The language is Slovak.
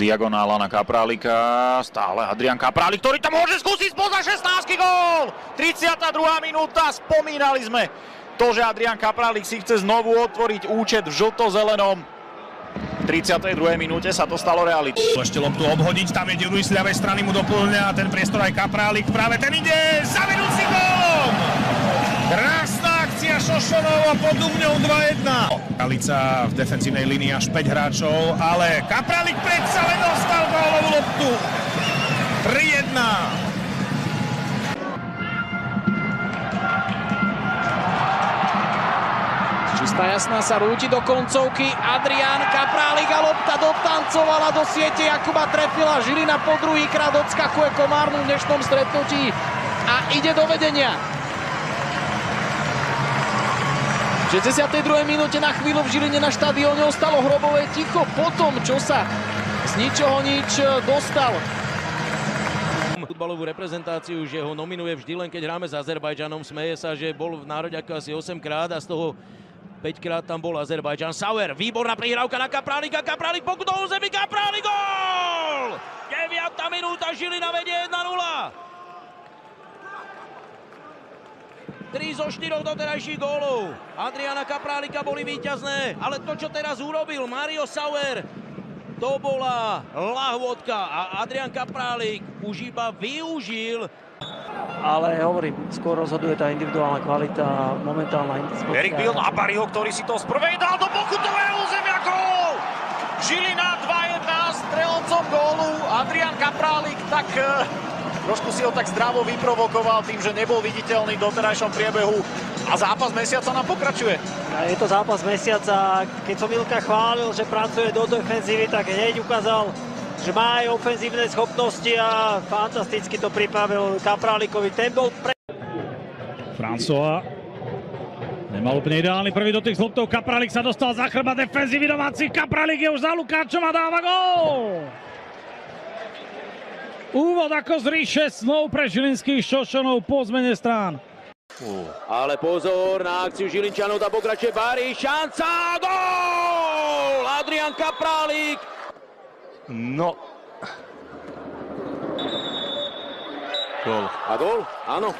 Diagonála na Kaprálika, stále Adrián Kaprálik, ktorý to môže skúsiť spoza 16. gól! 32. minúta, spomínali sme to, že Adrián Kaprálik si chce znovu otvoriť účet v žlto-zelenom. V 32. minúte sa to stalo realitou. Ešte loptu obhodiť, tam je Ruiz z ľavej strany, mu doplňa ten priestor aj Kaprálik, práve ten ide za vedúci gólom! Krásna akcia Šošonov a pod Dubňou 2-1. Kalica v defenzívnej línii až 5 hráčov, ale Kaprálik predsa len dostal gólovú loptu. 3-1. Čistá jasná sa rúti do koncovky, Adrián Kaprálik a lopta dotancovala do siete, Jakuba trefila, Žilina po druhýkrát odskakuje Komárnu v dnešnom stretnutí a ide do vedenia. V 62. minúte na chvíľu v Žiline na štadióne ostalo hrobové ticho po tom, čo sa z ničoho nič dostal. Futbalovú reprezentáciu, že ho nominuje vždy len keď hráme s Azerbajdžanom, smeje sa, že bol v nároďaku asi 8 krát a z toho 5 krát tam bol Azerbajdžan. Sauer, výborná prihrávka na Kaprálika, Kaprálik pokutou o zemi, Kaprálik, gól! 9. minúta, Žilina vedie 1-0. 3 zo 4 doterajších gólov Adriána Kaprálika boli víťazné, ale to, čo teraz urobil Mario Sauer, to bola lahôdka a Adrián Kaprálik už iba využil. Ale hovorím, skôr rozhoduje tá individuálna kvalita a momentálna intenzita. Erik Biel na Bariho, ktorý si to z prvej dal do pokutového územia, gól! Žilina 2-1, strelcom gólu Adrián Kaprálik, tak trošku si ho tak zdravo vyprovokoval tým, že nebol viditeľný v doterajšom priebehu a zápas mesiaca nám pokračuje. Je to zápas mesiaca. Keď som Milka chválil, že pracuje do defenzívy, tak hneď ukázal, že má aj ofenzívne schopnosti a fantasticky to pripravil Kaprálikovi. Ten bol François nemal úplne ideálny prvý dotyk s loptou. Kaprálik sa dostal za chrbát defenzívy domácich. Kaprálik je už za Lukáčom a dáva gól! Úvod ako z ríše snov pre žilinských Šošonov po zmene strán. Ale pozor na akciu Žilinčanov, tá pokračuje Bari, šanca, gól! Adrián Kaprálik. No. Gól. A gól? Áno.